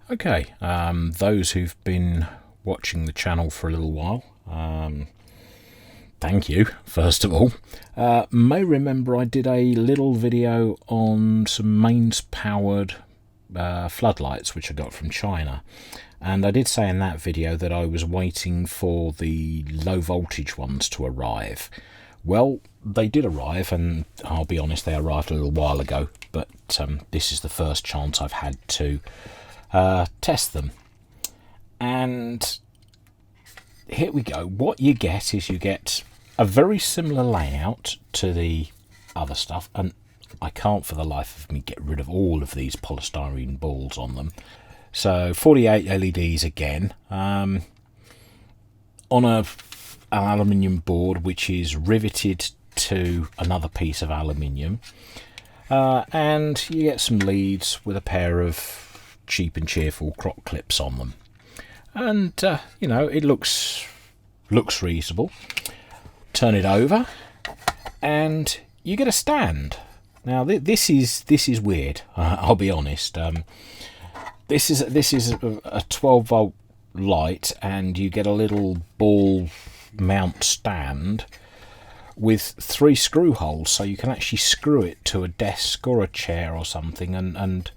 Okay, those who've been watching the channel for a little while, thank you, first of all. May remember I did a little video on some mains-powered floodlights which I got from China. And I did say in that video that I was waiting for the low voltage ones to arrive. Well, they did arrive, and I'll be honest, they arrived a little while ago, but this is the first chance I've had to test them. And here we go. What you get is you get a very similar layout to the other stuff, and I can't for the life of me get rid of all of these polystyrene balls on them. So 48 LEDs again, on an aluminium board which is riveted to another piece of aluminium, and you get some leads with a pair of cheap and cheerful croc clips on them, and you know, it looks reasonable. Turn it over and you get a stand. Now this is weird, I'll be honest. This is a 12 volt light, and you get a little ball mount stand with 3 screw holes, so you can actually screw it to a desk or a chair or something, and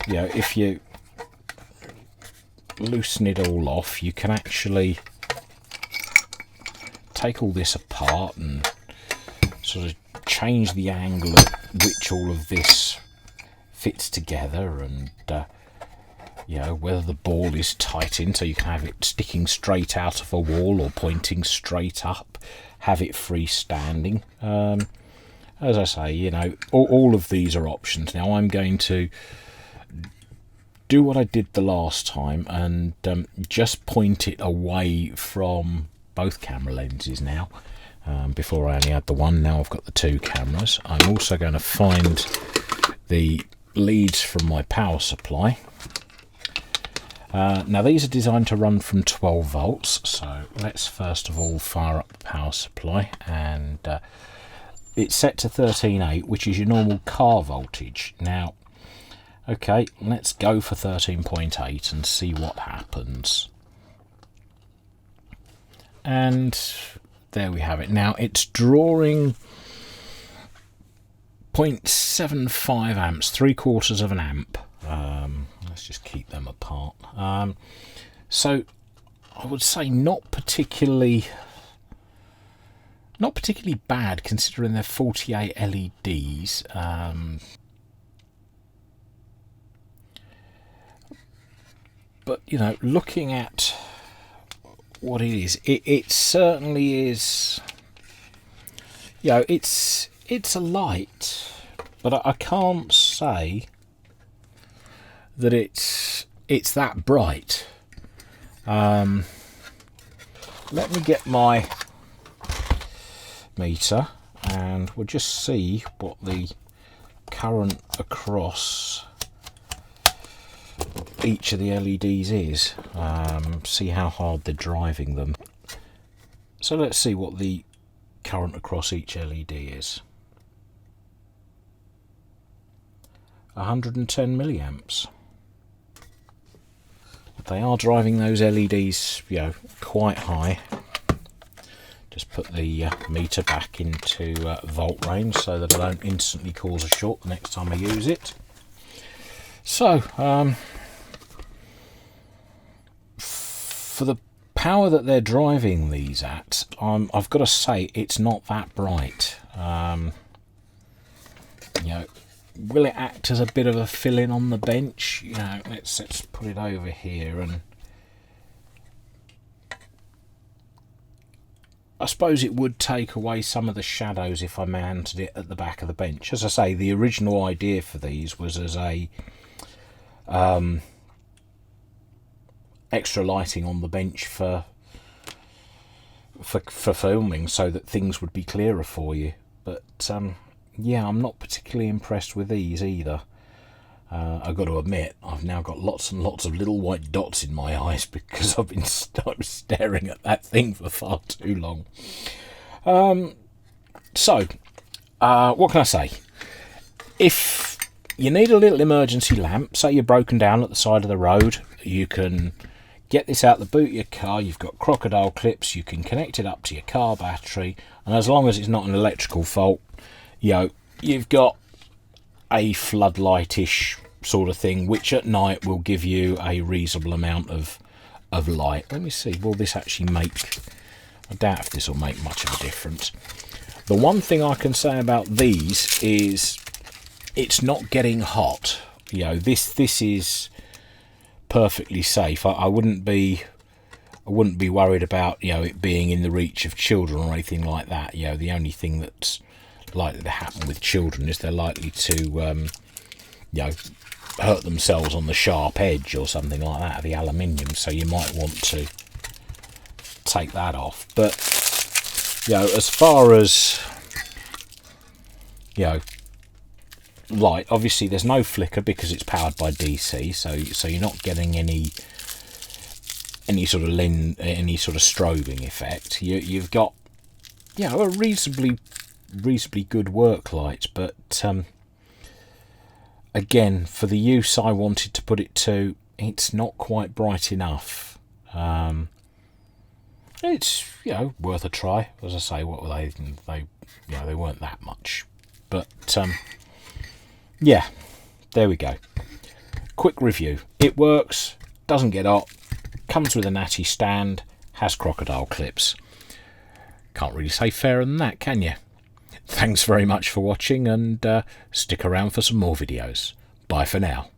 you know, if you loosen it all off, you can actually take all this apart and sort of change the angle at which all of this fits together, and you know, whether the ball is tight in, so you can have it sticking straight out of a wall or pointing straight up, have it freestanding. As I say, you know, all of these are options. Now I'm going to do what I did the last time and just point it away from both camera lenses now. Before I only had the one, now I've got the 2 cameras. I'm also going to find the leads from my power supply. Now these are designed to run from 12 volts, so let's first of all fire up the power supply, and it's set to 13.8, which is your normal car voltage. Now, okay, let's go for 13.8 and see what happens. And there we have it. Now it's drawing 0.75 amps, 3/4 of an amp. Let's just keep them apart. So I would say not particularly bad, considering they're 48 LEDs. But you know, looking at what it is, it certainly is. You know, it's a light, but I can't say that it's that bright. Let me get my meter and we'll just see what the current across each of the LEDs is, see how hard they're driving them. So let's see what the current across each LED is. 110 milliamps. They are driving those LEDs, you know, quite high. Just put the meter back into volt range so that I don't instantly cause a short the next time I use it. So, for the power that they're driving these at, I've got to say it's not that bright. You know, will it act as a bit of a fill-in on the bench? You know, let's put it over here, and I suppose it would take away some of the shadows if I mounted it at the back of the bench. As I say, the original idea for these was as a extra lighting on the bench for filming, so that things would be clearer for you. But yeah, I'm not particularly impressed with these either. I've got to admit, I've now got lots and lots of little white dots in my eyes because I've been staring at that thing for far too long. So, what can I say? If you need a little emergency lamp. Say you're broken down at the side of the road, you can get this out the boot of your car. You've got crocodile clips, you can connect it up to your car battery, and as long as it's not an electrical fault, you know, you've got a floodlight-ish sort of thing, which at night will give you a reasonable amount of light. Let me see, will this actually make... I doubt if this will make much of a difference. The one thing I can say about these is it's not getting hot. You know, this is perfectly safe. I wouldn't be worried about, you know, it being in the reach of children or anything like that. You know, the only thing that's likely to happen with children is they're likely to you know, hurt themselves on the sharp edge or something like that of the aluminium, so you might want to take that off. But you know, as far as, you know, light, obviously there's no flicker because it's powered by DC, so you're not getting any sort of strobing effect. You've got, you know, a reasonably good work light, but again, for the use I wanted to put it to, it's not quite bright enough. It's, you know, worth a try. As I say, what were they? You know, they weren't that much, but yeah, there we go. Quick review. It works, doesn't get hot, comes with a natty stand, has crocodile clips. Can't really say fairer than that, can you? Thanks very much for watching, and stick around for some more videos. Bye for now.